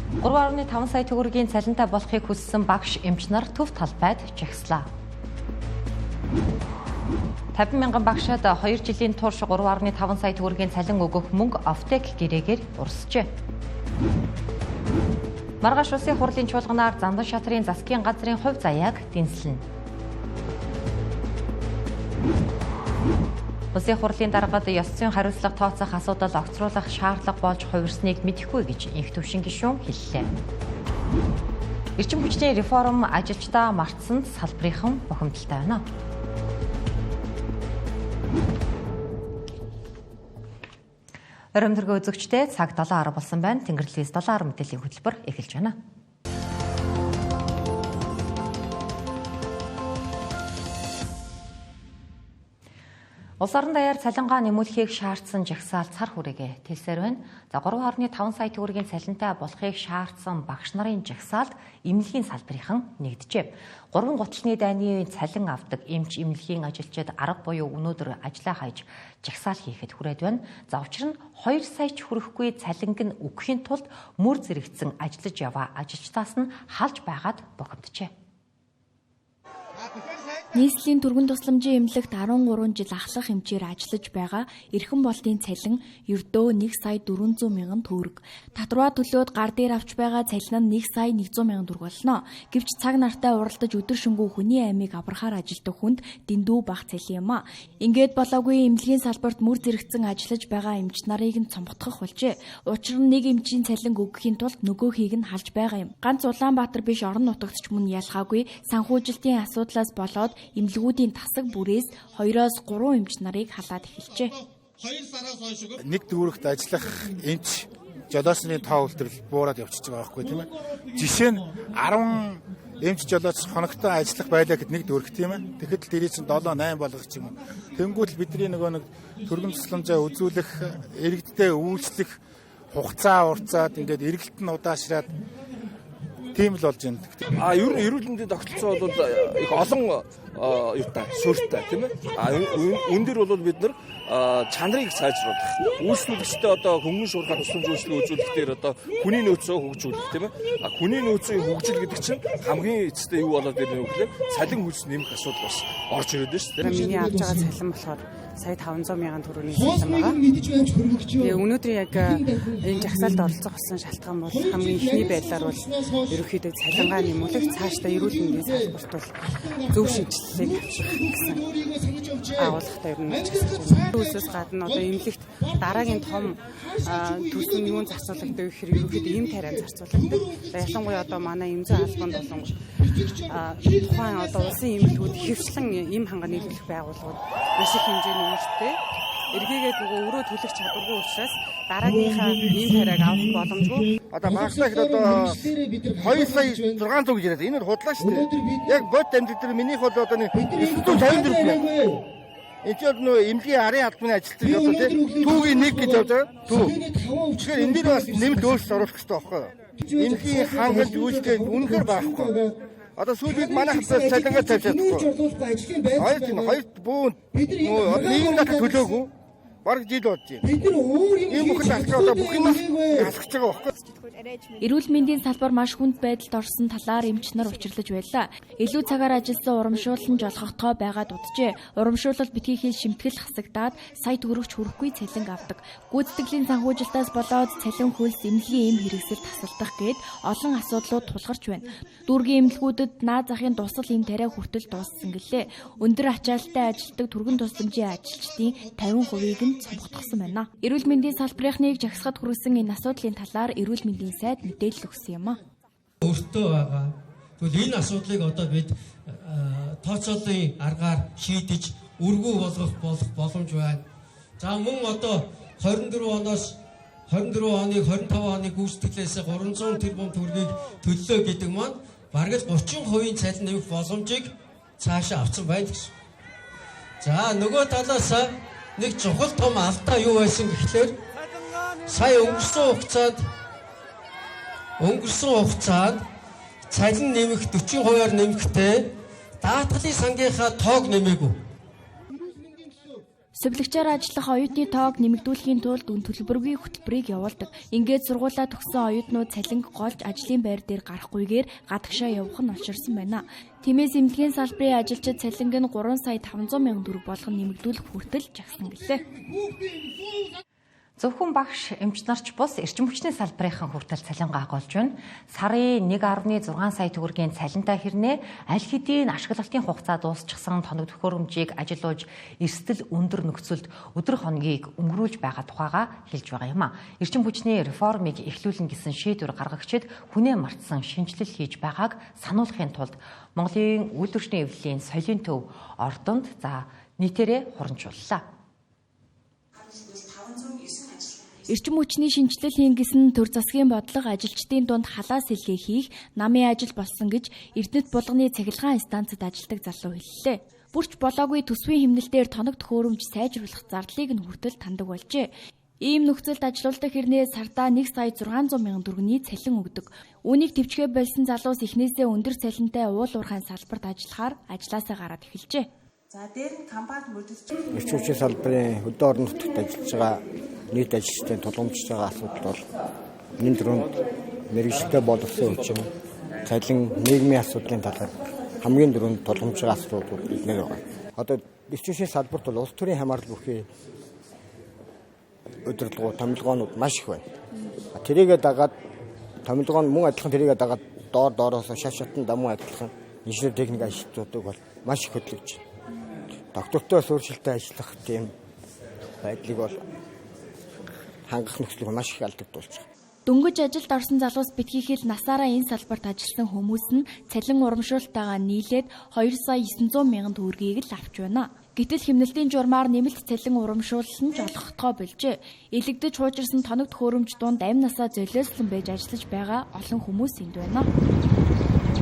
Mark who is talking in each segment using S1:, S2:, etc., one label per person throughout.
S1: 3.5 сая төгрөгийн цалинтай болохыг хүссэн багш эмч нар төв талбайд жагслаа. 50 мянган багшаад 2 жилийн турш 3.5 сая төгрөгийн цалин өгөх мөнгө Офтек гэрээгээр урсжээ. Маргааш улсын хурлын чуулганаар Зандан шатрын засгийн газрын хувь заяаг дэнслэнэ. Улсын хурлын даргад ёс зүйн хариуцлага тооцох асуудал огцруулах шаардлага болж хувирсныг мэдэхгүй гэж инх төвшин гишүүн хэллээ. Эрчим хүчний реформ ажилчдаа мартсанд салбарынхан бухимдалтай байна. Оройн төргөө үзэгчдээ цаг 7:10 болсон байна. Тэнгэр телевиз 7:10 мэдээллийн хөтөлбөр эхэлж байна. Улс орон даяар цалингаа нэмүүлэхийг шаардсан жагсаал цар хүрээгээ тэлсээр байна. За 3.5 сая төгрөгийн цалинтай болохыг шаардсан багш нарын жагсаалд эмнэлгийн салбарынхан нэгджээ. 3 гутлын дайны цалин авдаг эмч эмнэлгийн ажилчид арга буюу өнөөдөр ажиллаа хайж жагсаал хийхэд хүрээд байна. За учир нь 2 саяч хүрэхгүй цалинг нь өгөхийн тулд мөр зэрэгцэн ажиллаж яваа ажилчдаас нь халж байгаад бухимджээ.
S2: Нийслэлийн түргэн тусламжийн эмнэлэгт 13 жил ахлах хэмжээр ажиллаж байгаа эрхэм болтын цалин ердөө 1 сая 400 мянган төгрөг. Татвараа төлөөд гар дээр авч байгаа цалин нь 1 сая 100 мянган төгрөг болно. Гэвч цаг нартай уралдаж өдөр шөнөгүй хүний аймыг аврахаар ажилтдаг хүнд дэндүү бага цалин юм а. Ингээд болоогүй эмнэлгийн салбарт мөр зэрэгцэн ажиллаж байгаа эмч нарыг нь цомготгох болжээ. Учир нь нэг эмчийн цалин өгөхийн тулд нөгөөхийг нь халж байгаа юм. Ганц Улаанбаатар биш орон нутагт ч мөн ялгаагүй санхүүжилтийн асуудлаас болоод эмнэлгүүдийн тасаг бүрээс 2-3 эмч нарыг халаад эхэлжээ.
S3: Нэг дүүрэгт ажиллах эмч жолоосны тоо үйлдвэрлэл буураад явчихж байгаа байхгүй тийм ээ. Жишээ нь 10 эмч жолооч хоногтой ажиллах байлаа гэхэд нэг дүүрэг тийм ээ. Тэгэхэд л дэрийн чинь 7-8 болгох юм. Тэнгүүт л бидний нөгөө нэг төргөн тусламжаа үзүүлэх, иргэдтэй үйлчлэх хугацаа уртцаад ингээд эргэлт нь удаашраад тийм л болж байна.
S4: Эрүүл мэндийн тогтолцоо бол их олон юутай, суурьтай тийм ээ. Үн дээр бол бид нар чанарыг сайжруулах, үйлчлүүлэгчтэй одоо хөнгөн шуурхай тусламж үйлчлэг үзүүлэх дээр одоо хүний нөөцөө хөгжүүлэх тийм ээ. Хүний нөөцийн хөгжил гэдэг чинь хамгийн эцэстээ юу болоод ирнэ вэ гэхээр цалин хөлс нэмэх асуудал бас орж ирээд байна шүү дээ.
S5: Миний авч байгаа цалин болохоор сая 500 мянган төгрөгийн цалин байгаа. Тэгээ өнөөдөр яг энэ жагсаалд оролцох болсон шалтгаан бол хамгийн ихний байдлаар бол ерөнхийдөө цалингаа нэмүүлэх, цаашдаа эрүүл мэндийн салбарт бол зөв шинжилгээг авчрах гэсэн агуулгатай ер нь жагсаалж байна. Үүсээс гадна одоо эмнэлэгт дараагийн том төлсөн юун зарцуулагддаг гэхээр ерөнхийдөө эм тариа зарцуулагддаг. Ялангуяа одоо манай эмзэн албанд болон тухайн одоо улсын эмнэлгүүд хэвшлэн эм ханга нийлүүлэх байгууллагууд маш их хэмжээний үүрэгтэй. Эргээгээд нөгөө өрөө төлөх чадваргүй учраас дараагийнхаа эм тариаг авах боломжгүй.
S6: Одоо багшлах одоо 2 сая 600 гэж яриад энэ худлаа шүү дээ. Яг бод амжилт дээр минийх бол одоо 954 байна. Энд чинь нөө эмнэлгийн арын албаны ажилтнууд одоо тийм түүгийн 1 гэж явж байгаа. Түүх. Тэгэхээр энэ дээр бас нэмэлт өөрчлөлт оруулах хэрэгтэй байхгүй юу? Эмнэлгийн хангалтж үйлчлэл үнэхээр байхгүй. Одоо сүүлд манай хавцаа цалингаа тавьж чадахгүй. Хоёр бүүн нийгэм надад төлөөгүй. Бараг жил болж байна. Ийм бүхэн асууж одоо бүх юм асгаж байгаа байхгүй.
S2: Эрүүл мэндийн салбар маш хүнд байдалд орсон талаар эмч нар учирлаж байлаа. Илүү цагаар ажилласан урамшуулсан жолгохтой байгаа дуджээ. Урамшуулал битгий хэл шимтгэл хасагдаад сая төгрөгч хүрэхгүй цалин авдаг. Гүйцэтгэлийн санхүүжилтаас болоод цалин хөлс эмнэлгийн эм хэрэгсэл тасалдах гээд олон асуудлууд тулгарч байна. Дүүргийн эмнэлгүүдэд наад захын тусал эм тариа хүртэл дууссан гэлээ. Өндөр ачаалттай ажилтдаг түргэн тусламжийн ажилчдын 50%-ийг нь цомготгосон байна. Эрүүл мэндийн салбарынхныг жагсахад хүргэсэн энэ асуудлын талаар эрүүл мэндийн сайд мэдээлэл өгсөн юм а.
S7: Өөртөө байгаа. Тэгвэл энэ асуудлыг одоо бид тооцоолын аргаар шийдэж өргөө болгох боломж байна. За мөн одоо 24 оноос 24 оны 25 оны гүйцэтгэлээс 300 тэрбум төгрөгийг төллөө гэдэг маань бараг 30% цалин нэмэх боломжийг цаашаа авсан байна гэсэн. За нөгөө талаас нэг чухал том алдаа юу байсан гэхлээр сая өнгөрсөн хугацаанд цалин нэмэх 40%-аар нэмэхдээ даатгалын сангийнхаа тоог нэмээгүй.
S2: Сувилагчаар ажиллах оюутны тоог нэмэгдүүлэхийн тулд үн төлбөргүй хөтөлбөрийг явуулдаг. Ингээд сургуулаа төгссөн оюутнууд цалинг голж ажлын байр дээр гарахгүйгээр гадагшаа явах нь олширсан байна. Тиймээс эмнэлгийн салбарын ажилчид цалинг нь 3 сая 500 мянган төгрөг болгон нэмэгдүүлэх хүртэл жагсан гэлээ.
S1: Зөвхөн багш, эмч нарч бус эрчим хүчний салбарынхан хүртэл цалингаа агуулж байна. Сарын 1.6 сая төгрөгийн цалинтай хэрнээ аль хэдийн ашиглалтын хугацаа дуусчихсан тоног төхөөрөмжийг ажилуулж эрсдэл өндөр нөхцөлд өдөр хоногийг өнгөрүүлж байгаа тухайга хэлж байгаа юм а. Эрчим хүчний реформыг эхлүүлнэ гэсэн шийдвэр гаргагчид хүнээ мартсан шинжилэл хийж байгааг сануулахын тулд Монголын үйлдвэрчний эвлэлийн соёлын төв Ордонд нийтээрээ хурамжууллаа.
S2: Эрчим хүчний шинжилэл хийн гэсэн төр засгийн бодлого ажилчдын дунд халаас илгээ хийх намын ажил болсон гэж Эрдэнэт булганы цахилгаан станцад ажилладаг залуу хэллээ. Бүрч болоогүй төсвийн хэмнэлтээр тоног төхөөрөмж сайжруулах зардлыг нь хүртэл таньдаг болжээ. Ийм нөхцөлд ажилуулдаг хэрнээ сардаа 1 сая 600 мянган төгрөгийн цалин өгдөг. Үүнийг төвчгээ болсон залуус эхнээсээ өндөр цалинтай уул уурхайн салбарт ажиллахаар ажлаасаа гараад эхэлжээ.
S8: За дээр нь компани мөрдөж
S9: эрчим хүчний салбарын хөдөө орон нутагт ажиллаж байгаа нийт ажилчдын тулгамдж байгаа асуудал бол энэ дөрөнд мэргэжилтэй боловсон хүчин цалин нийгмийн асуудлын талаар хамгийн дөрөнд тулгамдж байгаа асуудлууд эднэр байгаа. Одоо эрчим хүчний салбарт бол улс төрийн хамаарал бүхий удирдлагууд, томилгоонууд маш их байна. Тэрийгэ дагаад томилгоон мөн адилхан тэрийгэ дагаад доороос шатан дамуу адилхан инженер техник ажилтнуудыг бол маш их хөдөлгөж байна. Доктортой суурьшилтай ажиллах тийм байдлыг бол хангах нөхцөлийг маш их алдагдуулж байгаа.
S2: Дөнгөж ажилд орсон залуус битгийхэл насаараа энэ салбарт ажилласан хүмүүс нь цалин урамшуултайгаа нийлээд 2 сая 900 мянган төгрөгийг л авч байна. Гэтэл хэмнэлтийн журмаар нэмэлт цалин урамшуулсан ч олгохдгоо болжээ. Илэгдэж хуужирсан тоног төхөөрөмж дунд амь насаа золиослон байж ажиллаж байгаа олон хүмүүс энд байна.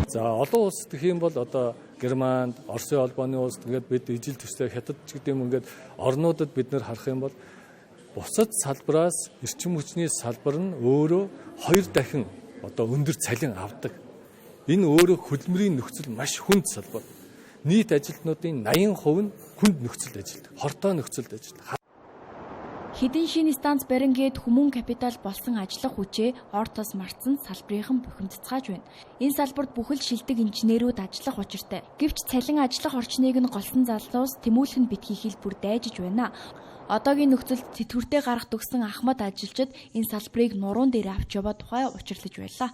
S10: За олон улс гэх юм бол одоо Германд, Оросын холбооны улс тэгээд бид ижил төстэй хятад ч гэдэг юм ингээд орнуудад бид нэр харах юм бол бусад салбараас эрчим хүчний салбар нь өөрөө 2 дахин одоо өндөр цалин авдаг. Энэ өөрөө хөдөлмөрийн нөхцөл маш хүнд салбар. Нийт ажилтнуудын 80% нь хүнд нөхцөлд ажилладаг. Хортой нөхцөлд ажилладаг.
S2: Хэдэн шинэ станц барингээд хүмүүн капитал болсон ажиллах хүчээ ор тос мартсан салбарынхан бухимдцгааж байна. Энэ салбарт бүхэл шилдэг инженерүүд ажиллах учиртай. Гэвч цалин ажиллах орчныг нь голсон залуус тэмүүлэх нь битгийхэл бүр дайжиж байна. Одоогийн нөхцөлд тэтгэвртэй гарах төгсөн ахмад ажилчид энэ салбарыг нуруунд дээр авч яваа тухай учирлаж байлаа.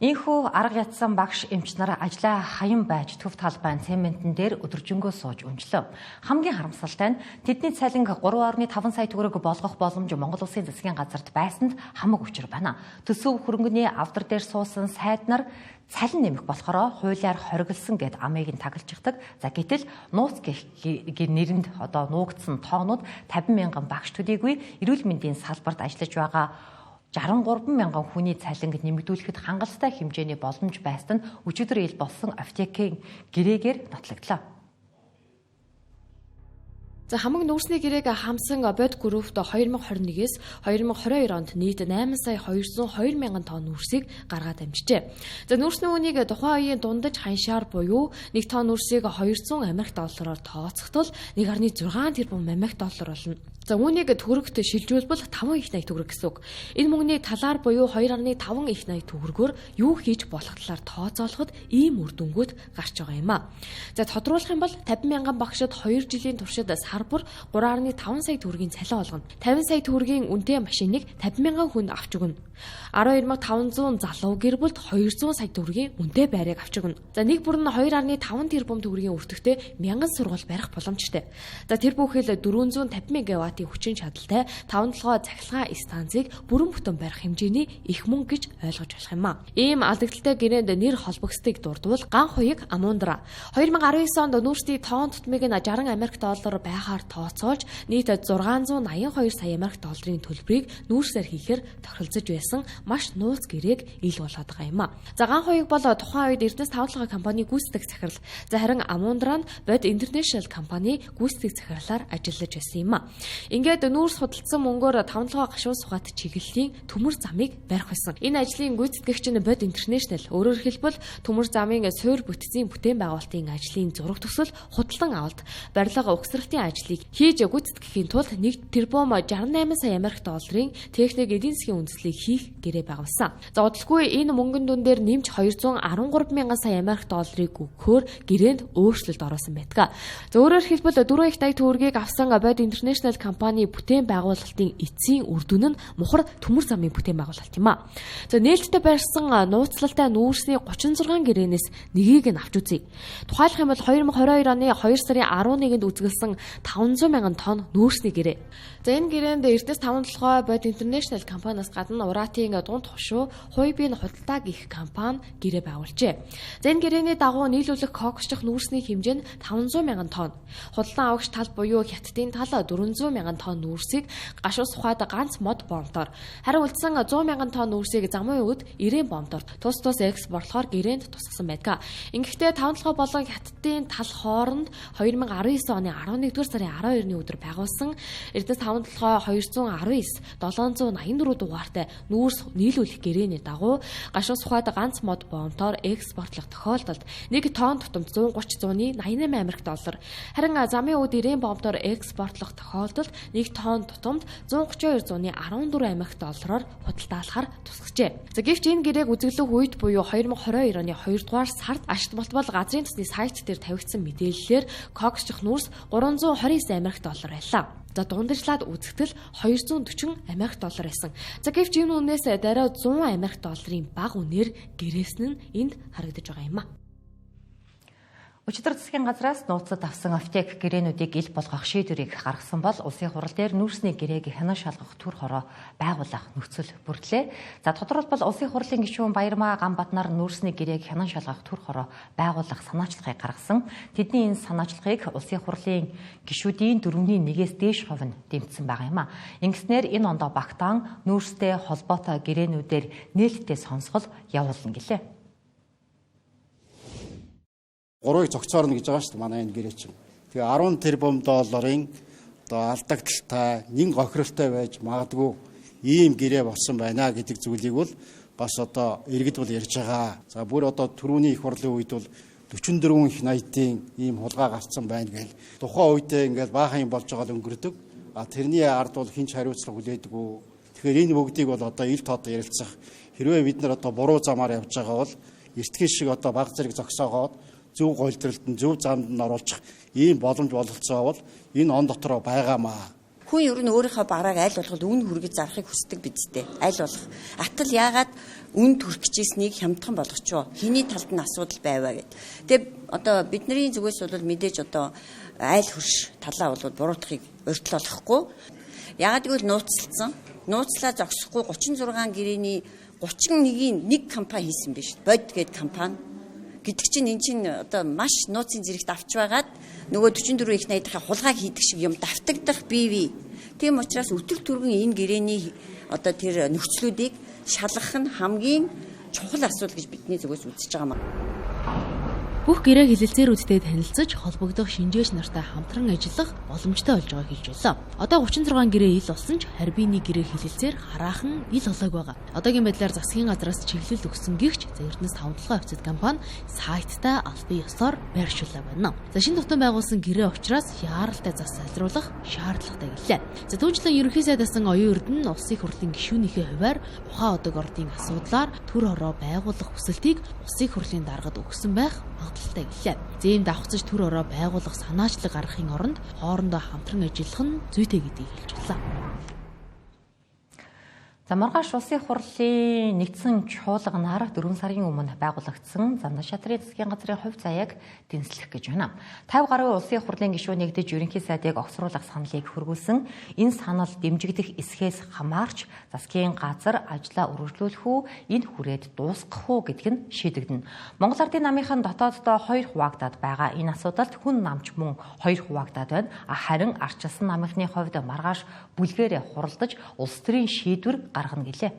S1: Ийхүү арга ятсан багш эмч нар ажлаа хаян байж төв талбай цементэн дээр өдөржингөө сууж өнжлөө. Хамгийн харамсалтай нь тэдний цалин 3.5 сая төгрөг болгох боломж Монгол Улсын засгийн газарт байсанд хамаг учир байна. Төсөв хөрөнгөний авдар дээр суусан сайд нар цалин нэмэх болохоор хуулиар хориглосон гэд амыг нь таглаждаг. За гэтэл нууц гэх нэрэнд одоо нуугдсан тоонууд 50 мянган багш төдийгүй эрүүл мэндийн салбарт ажиллаж байгаа 63 мянган хүний цалинг нэмэгдүүлэхэд хангалттай хэмжээний боломж байсад нь өчигдөр ил болсон аптекийн гэрээгээр нотлогдлоо.
S11: За хамаг нүүрсний гэрээг хамсан Бод Группт 2021-с 2022 онд нийт 8 сая 202 мянган тонн нүүрсийг гаргаад амжжээ. За нүүрсний үнийг тухайн үеийн дундаж ханшаар буюу 1 тонн нүүрсийг 200 Америк доллараар тооцохдол 1.6 тэрбум Америк доллар болно. За үүнийг төгрөгт шилжүүлбэл 5 их 80 төгрөг гэсэн үг. Энэ мөнгөний талаар буюу 2.5 их 80 төгрөгөөр юу хийж болох талаар тооцоолоход ийм үр дүнгууд гарч байгаа юм а. За тодруулах юм бол 50 мянган багшид 2 жилийн туршид сар бүр 3.5 сая төгрөгийн цалин олгоно. 50 сая төгрөгийн үнэтэй машиныг 50 мянган хүнд авч өгнө. 12500 залуу гэр бүлд 200 сая төгрөгийн үнэтэй байрыг авч өгнө. За нэг бүр нь 2.5 тэрбум төгрөгийн өртөгтэй 1000 сургууль барих боломжтой. За тэр бүхэл 450 мегаваттын хүчин чадалтай 5-7 цахилгаан станцыг бүрэн бүтэн барих хэмжээний их мөнгө гэж ойлгож болох юм а. Ийм алдагдaltaй гэрээнд нэр холбогцтыг дурдвал ган хуйг Амундра 2019 онд нүүрсний тоон тутмыг нь 60 Америк доллар байхаар тооцоолж нийт 682 сая Америк долларын төлбөрийг нүүрсээр хийхээр тохиролцож байсан. байсан маш нууц гэрээг ил болгоод байгаа юм а. За Ган хоёуг бол тухайн үед Эрдэнэс тавталгаа компани гүйцэтгэх захирал, за харин Амундранд Bed International компани гүйцэтгэх захирлаар ажиллаж байсан юм а. Ингээд нүүрс худалдсан мөнгөөр тавталгаа гашуун сугаат чиглэлийн төмөр замыг барих байсан. Энэ ажлын гүйцэтгэгч нь Bed International, өөрөөр хэлбэл төмөр замын суурь бүтцийн бүтээн байгуулалтын ажлын зураг төсөл худалдан авалт, барилга угсралтын ажлыг хийж гүйцэтгэхийн тулд 1 тэрбум 68 сая Америк долларын техник эдийн засгийн үндэслэлийг хийх гэрээ байгуулсан. За удалгүй энэ мөнгөн дүн дээр нэмж 213 мянган сая Америк долларыг өгөхөөр гэрээнд өөрчлөлт оруулсан байдаг. За өөрөөр хэлбэл 4 их дая төгрөгийг авсан Bed International компани бүтээн байгуулалтын эцсийн үр дүн нь мухар төмөр замын бүтээн байгуулалт юм а. За нээлттэй барьсан нууцлалтай нүүрсний 36 гэрээнээс нэгийг нь авч үзье. Тухайлах юм бол 2022 оны 2 сарын 11-нд үзгэлсэн 500 мянган тонн нүүрсний гэрээ. За энэ гэрээнд Эрдэнэс тавталгаа Bed International компаниас гадна Уратын дунд хошуу Хуйбийн худалдаа гэх компани гэрээ байгуулжээ. За энэ гэрээний дагуу нийлүүлэх коксчих нүүрсний хэмжээ нь 500 мянган тонн. Худалдан авагч тал буюу хятадын тал 400 мянган тонн нүүрсийг гашуус ухаад ганц мод бомтоор, харин үлдсэн 100 мянган тонн нүүрсийг замын үед 90 бомтоор тус экспортлохоор гэрээнд тусгасан байдаг. Ингэхдээ тавталгаа болон хятадын тал хооронд 2019 оны 11-р сарын 12-ны өдөр байгуулсан Эрдэнэс тавталгаа 219 784 дугаартай нүүрс нийлүүлэх гэрээний дагуу гашуус ухаад ганц мод бомтоор экспортлох тохиолдолд 1 тонн тутамд 130-188 Америк доллар, харин замын үед 90 бомтоор экспортлох тохиолдолд 1 тонн тутамд 132-114 Америк доллараар худалдаалахаар тусгажээ. За гэвч энэ гэрээг үзэглэх үед буюу 2022 оны 2 дугаар сард ашигт болтбол газрын төсний сайт дээр тавигдсан мэдээллээр коксчих нүүрс 329 Америк доллар байлаа. За дундажлаад үзэгдэл 240 Америк доллар байсан. За гэвч энэ үнээс дараа 100 Америк долларын бага үнээр гэрээсэн нь энд харагдаж байгаа юм а.
S1: Өчигдөр засгийн газраас нууцад авсан аптек гэрээнүүдийг ил болгох шийдвэрийг гаргасан бол улсын хурал дээр нүүрсний гэрээг хянан шалгах төр хороо байгуулах нөхцөл бүрдлээ. За тодорхойлбол улсын хурлын гишүүн Баярмаа Ганбатнаар нүүрсний гэрээг хянан шалгах төр хороо байгуулах санаачлагыг гаргасан. Тэдний энэ санаачлагыг улсын хурлын гишүүдийн 4/1-ээс дээш хувь нь дэмжсэн байгаа юм а. Ингэснээр энэ ондоо багтаан нүүрстэй холбоотой гэрээнүүдээр нээлттэй сонсгол явуулна гэлээ.
S12: 3-ыг зогцоорно гэж байгаа шүү дээ манай энэ гэрээ чинь. Тэгээ 10 тэрбум долларын алдагдaltaй, нэн гохиролтой байж магадгүй ийм гэрээ болсон байна гэдэг зүйлийг бол бас одоо иргэд бол ярьж байгаа. За бүр одоо түрүүний их хурлын үед бол 44 их наятын ийм хулгай гарцсан байна гэл тухайн үедээ ингээл баахан юм болж байгаа л өнгөрдөг. Тэрний ард бол хинч хариуцлага хүлээдэггүй. Тэгэхээр энэ бүгдийг бол одоо ил тод ярилцах. Хэрвээ бид нар одоо буруу замаар явж байгаа бол эртхэн шиг одоо баг зэрэг зогсоогоод зөв голдролтон зөв замд нь оруулах ийм боломж бололцоо бол энэ он дотроо байгаамаа.
S13: Хүн ер нь өөрийнхөө барааг аль болгоод үн хүргэж зарахыг хүсдэг бидтэй. Аль болох. Атал яагаад үн төрөх гэжсэнийг хямдхан болгочоо. Хиний талд нь асуудал байваа гэд. Тэгээ одоо бидний зүгээс бол мэдээж одоо айл хөрш талаа бол буруутахыг урьдл болохгүй. Яагаад гэвэл нууцлцсан. Нууцлаа зогсохгүй 36 гэрээний 31-ийн нэг компани хийсэн биш. Бод гээд компани гэдэг чинь эн чинь одоо маш нууцын зэрэгт авч байгаад нөгөө 44 их найдахын хулгай хийдэг шиг юм давтагдах бие. Тийм учраас өтөр түргэн энэ гэрээний одоо тэр нөхцлүүдийг шалгах нь хамгийн чухал асуудал гэж бидний зүгээс үзэж байгаа юм.
S11: Бүх гэрээ хилэлцээрүүдтэй танилцаж холбогдох шинжээч нартай хамтран ажиллах боломжтой болж байгааг хэлж байлаа. Одоо 36 гэрээ ил болсон ч харьбины гэрээ хилэлцээр хараахан ил болоог байгаа. Одоогийн байдлаар засгийн газраас чиглэл өгсөн гихч Эрдэнэс тавталгаа официт компани сайттай албан ёсоор байршууллаа байна. За шинэ тутам байгуулсан гэрээ учраас яаралтай зас салруулах шаардлагатай гэлээ. За түүнчлэн ерөнхий сайд асан оюун эрдэнэ улсын хурлын гишүүнийхээ хувьар ухаан одог ордын асуудлаар төр хороо байгуулах хүсэлтийг улсын хурлын даргад өгсөн байх магадaltaй гэлээ. Зэм давхцаж төр ороо байгуулах санаачлаг гаргахын оронд хоорондоо хамтран ажиллах нь зүйтэй гэдгийг хэлж байлаа.
S1: За маргааш улсын хурлын нэгдсэн чуулганаар 4 сарын өмнө байгуулагдсан Замнаш шатрын засгийн газрын хувь заяаг дэнслэх гэж байна. 50 гаруй улсын хурлын гишүүн нэгдэж ерөнхий сайдыг огцруулах саналыг хөргүүлсэн. Энэ санал дэмжигдэх эсхээс хамаарч засгийн газар ажлаа үргэлжлүүлэх үү, энэ хүрээд дуусгах уу гэдг нь шийдэгдэнэ. Монгол Ардын намынхан дотооддоо 2 хуваагдаад байгаа. Энэ асуудалд хүн намч мөн 2 хуваагдаад байна. Харин ардчилсан намынхны хувьд маргааш бүлгээрээ хуралдаж улс төрийн шийдвэр гаргана гэлээ.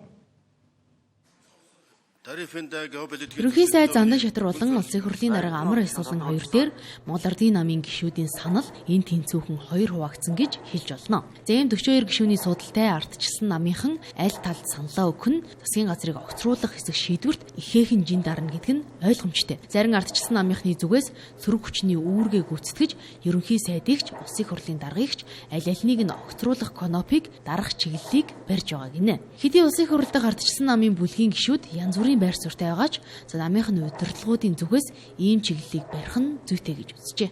S11: Ерөнхий сайд Зандан Шатар болон Улсын хурлын дарга Амар Исулан хоёр дээр Монгол Ардын намын гишүүдийн санал энэ тэнцвүүхэн 2 хуваагдсан гэж хэлж болно. Зэм 42 гишүүний судалтай ардчилсан намынхан аль талд саналаа өгөх нь засгийн газрыг огцруулах хэсэг шийдвэрт ихээхэн жин дарна гэдэг нь ойлгомжтой. Зарим ардчилсан намынхны зүгээс сөрөг хүчний үүргээ гүйцэтгэж ерөнхий сайдыгч Улсын хурлын даргыгч аль алиныг нь огцруулах конопыг дарах чиглэлийг барьж байгаа гинэ. Хэдий Улсын хурл дахь ардчилсан намын бүлгийн гишүүд янз бүрийн байр суурьтай байгаач намынхны удирдлагуудын зүгээс ийм чиглэлийг барих нь зүйтэй гэж үзжээ.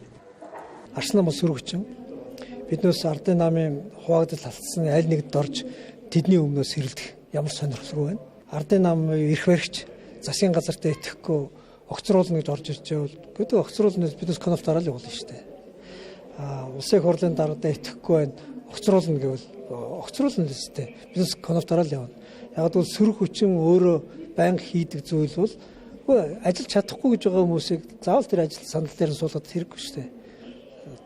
S14: Арс нам бол сөрөгчин. Биднээс Ардын намын хуваагдал алдсан аль нэгд орж тэдний өмнөөс хэрэлдэх ямар сонирхолгүй байна. Ардын нам эрх баригч засгийн газартаа итгэхгүй огцруулна гэж орж ирж байвал гэдэг огцруулнаас биднээс коноп дараал явуулна шүү дээ. Улсын хурлын даргадаа итгэхгүй байна. Огцруулна гэвэл огцруулна л шүү дээ. Биднээс коноп дараал явна. Яг бол сөрөг хүчин өөрөө банк хийдэг зүйл бол ажиллаж чадахгүй гэж байгаа хүмүүсийг заавал тэр ажил санал дээр нь суулгаад хэрэггүй шүү дээ.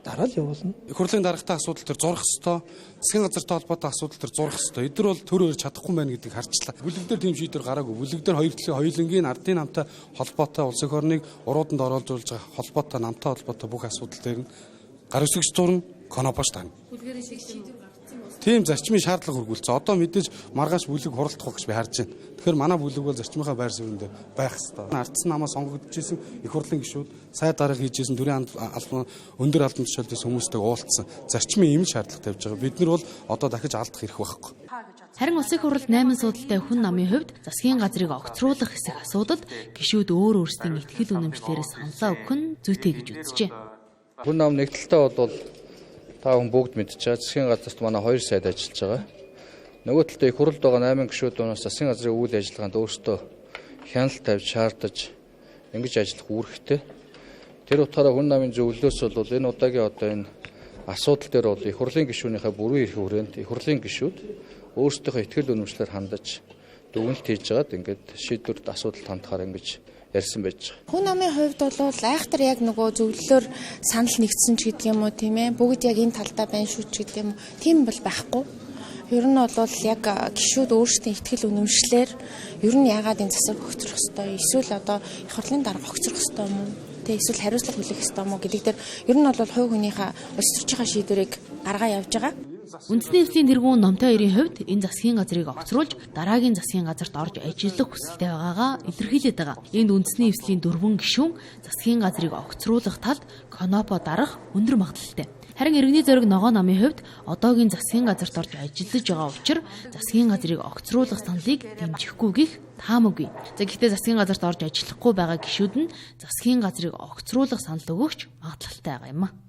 S14: Дараа л явуулна.
S15: Их хурлын даргатай асуудал төр зурх ёстой. Засгийн газартай холбоотой асуудал төр зурх ёстой. Эдгээр бол төр өрж чадахгүй байна гэдгийг харчлаа. Бүлэг дээр тийм шийдвэр гараагүй. Бүлэг дээр хоёр талын хоёулангийн Ардын намтай холбоотой улсын орныг урууданд оруулж байгаа холбоотой намтай холбоотой бүх асуудал дээр нь гар үсгэж зурна, конопош тань.
S11: Бүлгэрийн шийдвэр
S15: тийм зарчмын шаардлага хөргүүлсэн. Одоо мэдээж маргааш бүлэг хуралдах гэж би харж байна. Тэгэхээр манай бүлэг бол зарчмынхаа байр суурин дээр байх ёстой. Ардсан намаа сонгогдчихсэн их хурлын гишүүд сайд дарга хийжсэн төрийн өндөр албан тушаалдсан хүмүүстэйг уулзсан. Зарчмын ийм шаардлага тавьж байгаа. Бид нар бол одоо дахиж алдах хэрэг байхгүй.
S11: Харин Улсын хурлд 8 судалтай хүн намын хувьд засгийн газрыг огцруулах хэсэг асуудалд гишүүд өөр өөрсдийн ихтгэл үнэмшлээрээ саналаа өгөх нь зүйтэй гэж үзжээ.
S16: Хүн нам нэгдэлтэй бол та хүн бүгд мэдчихэж засгийн газарт манай 2 сайд ажиллаж байгаа. Нөгөө талд их хурлд байгаа 8 гишүүд өнөөс засгийн газрын үйл ажиллагаанд өөрсдөө хяналт тавьж шаардаж ингэж ажиллах үүрэгтэй. Тэр утгаараа хүн намын зөвлөлөөс бол энэ удаагийн одоо энэ асуудал дээр бол их хурлын гишүүнийхээ бүрэн эрх хүрээнд их хурлын гишүүд өөрсдийнхөө ихтгэл үнэмшлэр хандаж дүгнэлт хийж байгаад ингээд шийдвэрт асуудалд хандахаар ингэж ярьсан байж байгаа.
S17: Хүн намын хувьд бол айхтар яг нөгөө зөвлөлөөр санал нэгдсэн ч гэдэг юм уу тийм ээ. Бүгд яг энэ талдаа байна шүү ч гэдэг юм уу. Тийм бол байхгүй. Ер нь бол яг гишүүд өөрсдийн ихтгэл үнэмшлэр ер нь яагаад энэ засаг огцрох ёстой, эсвэл одоо их хурлын дарга огцрох ёстой юм уу? Тэ эсвэл хариуцлага хүлээх ёстой юм уу гэдэг дээр ер нь бол хувь хүнийхээ улс төрчийнхаа шийдвэрийг гаргаа явж байгаа.
S11: Үндэсний эвслийн тэргүүн номтой 2-ын хувьд энэ засгийн газрыг огцруулж дараагийн засгийн газарт орж ажиллах хүсэлтэй байгаагаа илэрхийлээд байгаа. Энд үндэсний эвслийн 4 гишүүн засгийн газрыг огцруулах талд конопо дарах өндөр магадлалтай. Харин иргэний зориг ногоо намын хувьд одоогийн засгийн газарт орж ажиллаж байгаа учраас засгийн газрыг огцруулах саналыг дэмжихгүй гих таамаггүй. Гэхдээ засгийн газарт орж ажиллахгүй байгаа гишүүд нь засгийн газрыг огцруулах санал өгөхч магадлалтай байгаа юм а.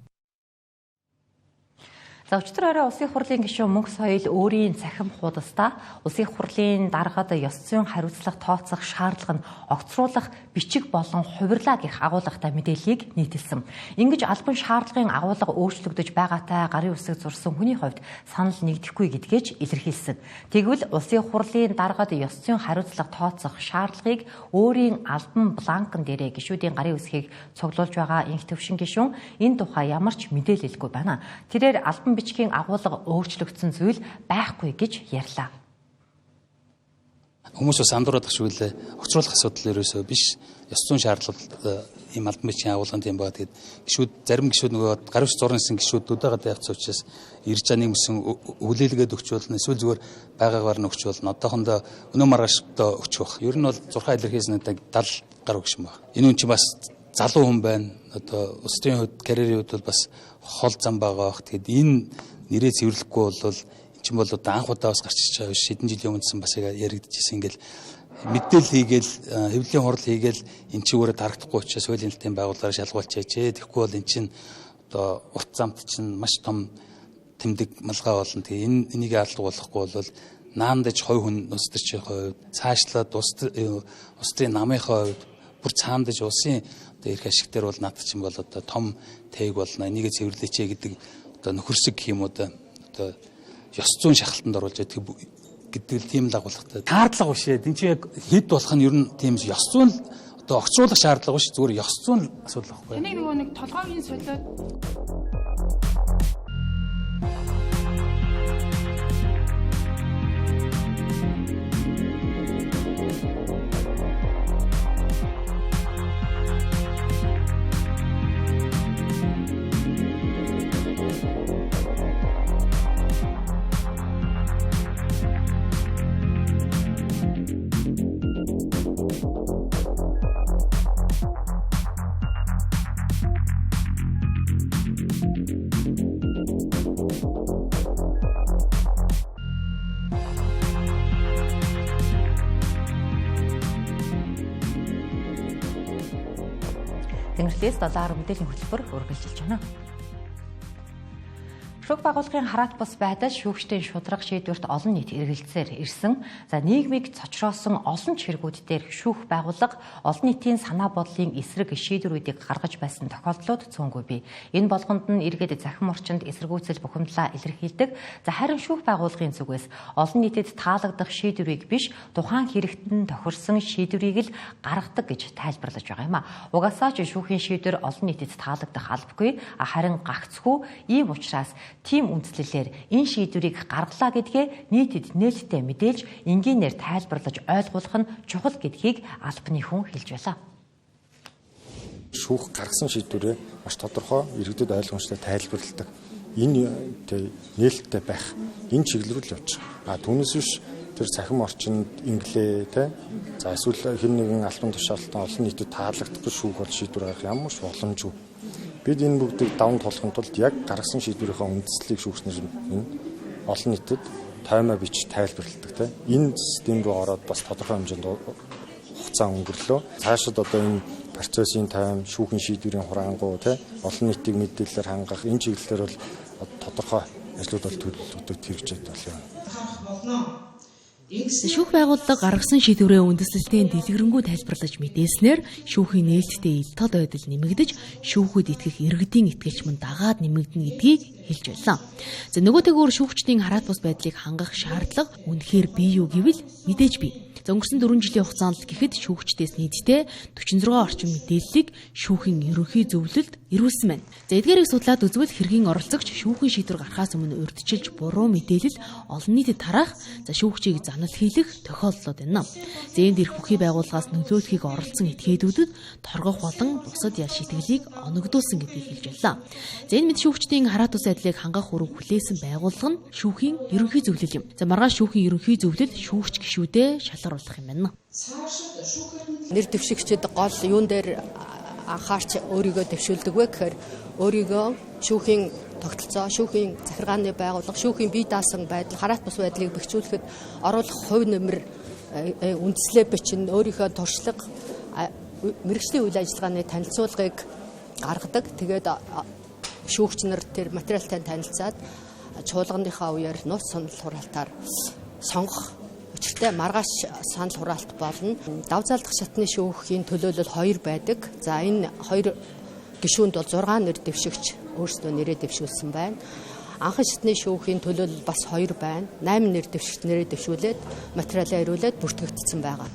S1: За өчтөр орой Улсын хурлын гишүүн Мөнх Соёл өөрийн цахим хуудасдаа Улсын хурлын даргад ёс зүйн хариуцлага тооцох шаардлага нь огцруулах бичиг болон хувирлаа гэх агуулгатай мэдээллийг нийтэлсэн. Ингэж албан шаардлагын агуулга өөрчлөгдөж байгаатай гарын үсэг зурсан хүний хувьд санал нэгдэхгүй гэдгээж илэрхийлсэн. Тэгвэл Улсын хурлын даргад ёс зүйн хариуцлага тооцох шаардлагыг өөрийн албан бланкн дээрээ гишүүдийн гарын үсгийг цуглуулж байгаа инх төвшин гишүүн энэ тухай ямар ч мэдээлэлгүй байна. Тэрээр албан бичгийн агуулга өөрчлөгдсөн зүйл байхгүй гэж ярьлаа.
S18: Хүмүүс бас андуураад гашгүй огцруулах асуудал ерөөсөө биш. Ёс зүйн шаардлага ийм албан бичгийн агуулганд юм байна. Тэгээд гишүүд зарим гишүүд нөгөө гарын үсэг зурсан гишүүд өдөөгээд явц учраас ирж байгаа нэгсэн хүлээлгээд өгч болно. Эсвэл зүгээр байгаагаар нь өгч болно. Одоохондоо өнөө маргааштай өгч байх. Ер нь бол 6 илэрхийлсэн 70 гаруй гишүүн байна. Энэ үн чинь бас залуу хүн байна. Одоо улс төрийн хувьд карьерийн хувьд бол бас хол зам байгаа бах. Тэгэд энэ нэрээ цэвэрлэхгүй бол эн чинь бол одоо анх удаа бас гарч иж байгаа биш. Хэдэн жилийн өмнөсөн бас яригдчихсэн. Ингээл мэдээлэл хийгээл хэвлэлийн хурал хийгээл эн чинь өөрөө тарагдахгүй учраас хуулийн хэлтийн байгууллагаар шалгуулж яажээ. Тэгэхгүй бол эн чинь одоо урт замт чинь маш том тэмдэг малгай болно. Тэгээ энийг алдуулахгүй бол наандаж хой хүн улс төрчийн хувьд цаашлаад улс төрийн намынхаа хувьд бүр цаандаж улсын эрх ашиг дээр бол над чинь бол одоо том тэйг болно. Энийг цэвэрлээч гэдэг одоо нөхөрсөг гэх юм уу одоо ёс зүйн шахалтанд оруулж гэдэг л тийм л агуулгатай. Шаардлага биш ээ. Энд чинь яг хэд болох нь ер нь тийм ёс зүйн одоо огцруулах шаардлага биш. Зүгээр ёс зүйн асуудал байхгүй.
S19: Энийг нөгөө нэг толгойн солиод
S1: Тэнгэртээс 7 мэдээллийн хөтөлбөр үргэлжилж байна. Шүүх байгууллагын хараат бус байдал шүүгчдийн шударга шийдвэрт олон нийт эргэлзээр ирсэн. За нийгмийг цочроосон олон чиргүүд дээр шүүх байгууллага олон нийтийн санаа бодлын эсрэг шийдвэрүүдийг гаргаж байсан тохиолдлууд цөөнгүй бий. Энэ болгонд нь иргэд захин орчинд эсэргүүцэл бухимдлаа илэрхийлдэг. За харин шүүх байгууллагын зүгээс олон нийтэд таалагдах шийдвэрийг биш тухайн хэрэгтэн тохирсон шийдвэрийг л гаргадаг гэж тайлбарлаж байгаа юм а. Угаасаа ч шүүхийн шийдвэр олон нийтэд таалагдах албагүй, харин гагцхүү. Ийм учраас тийм үндслэлээр энэ шийдвэрийг гаргалаа гэдгээ нийтэд нээлттэй мэдээлж энгийнээр тайлбарлаж ойлгуулах нь чухал гэдгийг албаны хүн хэлж байлаа.
S19: Шүүх гаргасан шийдвэрээ маш тодорхой иргэдэд ойлгомжтой тайлбарладаг. Энэ нээлттэй байх. Энэ чиглэл рүү л явж байгаа. Түүнээс биш тэр цахим орчинд инглээ те. За эсвэл хэн нэгэн албан тушаалтан олон нийтэд таалагдахгүй шүүх бол шийдвэр гаргах ямар ч боломжгүй. Бид энэ бүгдийг даван тулахын тулд яг гаргасан шийдвэрийнхээ үндслийг шүүгчнэр олон нийтэд таймаа бич тайлбарладаг тийм. Энэ систем рүү ороод бас тодорхой хэмжээнд хугацаа өнгөрлөө. Цаашид одоо энэ процессын тайм, шүүхийн шийдвэрийн хураангуй тийм олон нийтийг мэдээлэлээр хангах энэ чиглэлээр бол тодорхой ажлууд бол төлөвлөгдөд хэрэгжээд байна.
S11: Шүүх байгууллага гаргасан шийдвэрээ үндэслэлтийн дэлгэрэнгүй тайлбарлаж мэдээснээр шүүхийн нээлттэй ил тод байдал нэмэгдэж шүүхүүд итгэх иргэдийн итгэлч мөн дагаад нэмэгдэнэ гэдгийг хэлж байлаа. За нөгөө тэгүүр шүүгчдийн хараат бус байдлыг хангах шаардлага үнэхээр бий юу гэвэл мэдээж бий. За өнгөрсөн 4 жилийн хугацаанд л гэхэд шүүгчдээс нийтдээ 46 орчим мэдээллийг шүүхийн ерөнхий зөвлөлд ирүүлсэн байна. За эдгээрийг судлаад үзвэл хэргийн оролцогч шүүхийн шийдвэр гаргахаас өмнө урьдчилж буруу мэдээлэл олон нийтэд тараах, за шүүгчийг занал хийлэх тохиолдлууд байна. За энд ирэх бүхий байгууллагаас нөлөөлөхийг оролцсон этгээдүүдэд торгох болон бусад ял шийтгэлийг оногдуулсан гэдгийг хэлж байлаа. За энэ мэд шүүгчдийн хараат бус байдлыг хангах үүрэг хүлээсэн байгууллага нь шүүхийн ерөнхий зөвлөл юм. За маргааш шүүхийн ерөнхий зөвлөл шүүгч гишүүдээ шалгаруулах юм байна.
S20: Нэр дэвшигчид гол юун дээр анхаарч өөрийгөө дэвшүүлдэг вэ гэхээр өөрийгөө шүүхийн тогтолцоо, шүүхийн захиргааны байгууллага, шүүхийн бие даасан байдал, хараат бус байдлыг бэхжүүлэхэд оруулах хувь нэмэр үндслээ бичин өөрийнхөө туршлага, мэргэжлийн үйл ажиллагааны танилцуулгыг гаргадаг. Тэгээд шүүгч нар тэр материалтай танилцаад чуулганыхаа үеэр нууц санал хураалтаар сонгох учиртай маргааш санал хураалт болно. Давзаалдах шатны шүүхийн төлөөлөл 2 байдаг. За энэ 2 гишүүнд бол 6 нэр дэвшигч өөрсдөө нэрээ дэвшүүлсэн байна. Анхан шатны шүүхийн төлөөлөл бас 2 байна. 8 нэр дэвшигч нэрээ дэвшүүлээд материалаа ирүүлээд бүртгэгдсэн байгаа.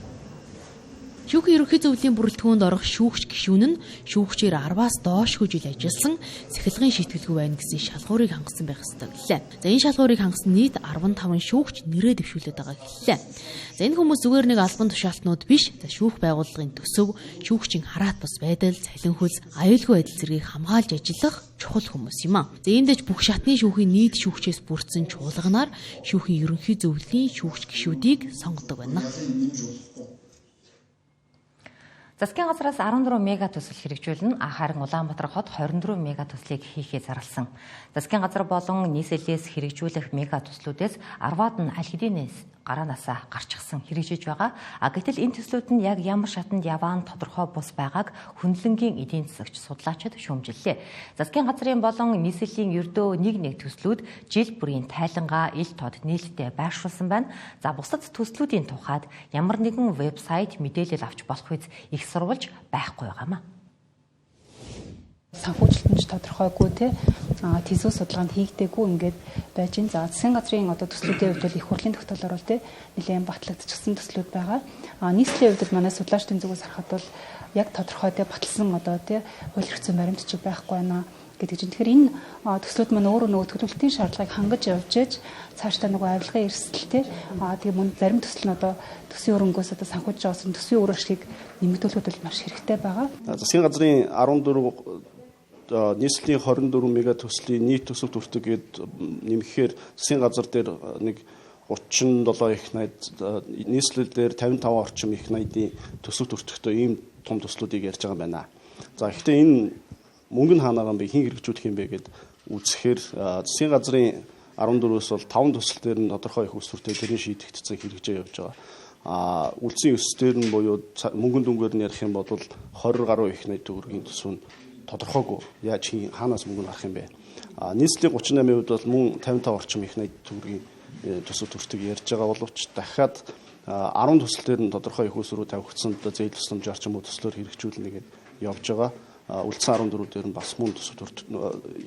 S11: Шүүхийн ерөнхий зөвлөлийн бүрэлдэхүүнд орох шүүгч гишүүн нь шүүгчээр 10-аас доошгүй жил ажилласан цахилгын шийтгэлгүй байна гэсэн шалгуурыг хангасан байх ёстой гэлээ. За энэ шалгуурыг хангасан нийт 15 шүүгч нэрээ дэвшүүлээд байгаа гэлээ. За энэ хүмүүс зүгээр нэг албан тушаалтнууд биш. За шүүх байгууллагын төсөв, шүүгчийн хараат бус байдал, цалин хөлс, аюулгүй байдал зэргийг хамгаалж ажиллах чухал хүмүүс юм а. За эндэж бүх шатны шүүхийн нийт шүүгчээс бүрдсэн чуулганаар шүүхийн ерөнхий зөвлөлийн шүүгч гишүүдийг сонгодог байна.
S1: Засгийн газраас 14 мега төсөл хэрэгжүүлнэ. Харин Улаанбаатар хот 24 мега төслийг хийхээ зарласан. Засгийн газар болон нийслэлээс хэрэгжүүлэх мега төслүүдээс 10-аад нь аль хэдийнээс гараанаасаа гарчихсан хэрэгжиж байгаа. Гэтэл энэ төслүүд нь яг ямар шатанд яваан тодорхой бус байгааг хөндлөнгийн эдийн засагч судлаачид шүүмжиллээ. Засгийн газрын болон нийслэлийн ердөө нэг төслүүд жил бүрийн тайлангаа ил тод нээлттэй байршуулсан байна. За бусад төслүүдийн тухайд ямар нэгэн вебсайт мэдээлэл авч болох үз их сурвалж байхгүй байгаамаа.
S21: Санхүүжилтэнч тодорхойгүй тийзүү судалгаанд хийгдээгүй ингээд байж ин. За засгийн газрын төслүүдийн хувьд бол их хурлын тогтоолоор бол нэлээд батлагдчихсан төслүүд байгаа. Нийслэлийн хувьд манай судлаачдын зүгээс харахад бол яг тодорхой баталсан хууль хэрэгцээ баримт чиг байхгүй байна гэдэг чинь. Тэгэхээр энэ төслүүд маань өөрөө нөгөө төлөвлөлтийн шаардлагыг хангаж явж ээж цаашдаа нөгөө авилгын эрсдэлтэй тэгээ мөн зарим төсөл нь төсвийн өрөнгөөс санхүүж байгаа төсвийн үр ашгийг нэмэгдүүлэхэд бол маш хэрэгтэй байгаа.
S22: Засгийн газрын 14 нийслэлийн 24 мега төслийн нийт төсөв төртөгээд нэмэхээр засгийн газар дээр нэг 37 их найд, нийслэл дээр 55 орчим их найдын төсөв төртөхдөө ийм том төслүүдийг ярьж байгаа юм байна. За гэхдээ энэ мөнгө нь хаанаа гам бэ, хэн хэрэгжүүлэх юм бэ гэд үзэхээр засгийн газрын 14-өөс бол 5 төсөл дээр нь тодорхой их өсвөртэй тэрний шийдэгдсэн хэрэгжээ явж байгаа. үлдсэн өсөлтөөр нь буюу мөнгөн дүнгээр нь ярих юм бол 20 гаруй их найт төгрөгийн төсөв нь тодорхойгүй яаж хаанаас мөнгө харах юм бэ? Нийслэлийн 38% бол мөн 55 орчим их найт төгрөгийн төсөв төртөг ярьж байгаа боловч дахиад 10 төсөл дээр нь тодорхой их усруу тавигдсан зээл тусламж орчин бүх төслөөр хэрэгжүүлнэ гэж явж байгаа. Үлдсэн 14 дээр нь бас мөн төсөв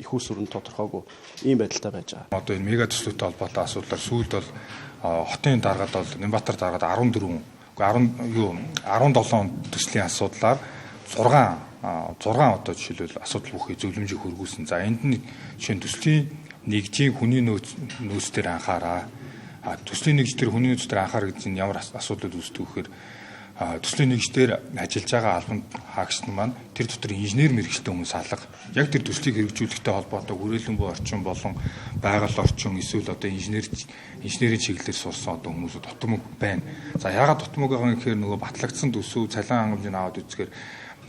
S22: их усруу нь тодорхойгүй ийм байдалтай байж байгаа.
S3: Одоо энэ мега төслөтэй холбоотой асуудлаар сүүлд бол хотын даргад бол Нямбатар даргад 17 төслийн асуудлаар 6 одоо жишээлбэл асуудал бүхий зөвлөмжийг хөргүүлсэн. За энд нь жишээ нь төслийн нэгжийн хүний нөөц дээр анхаараа. Төслийн нэгж дээр хүний нөөц дээр анхаарах гэж ямар асуудлууд үүсдэг вэхээр төслийн нэгж дээр ажиллаж байгаа албан хаагч маань тэр дотор инженер мэргэжилтэй хүмүүс алга. Яг тэр төслийг хэрэгжүүлэхтэй холбоотой хүрээлэн буй орчин болон байгаль орчин эсвэл одоо инженерийн чиглэлээр сурсан одоо хүмүүс дотмог байна. За яагаад дотмог байгаа юм гэхээр нөгөө батлагдсан төсөв цалин хангамжийг аваад үзэхээр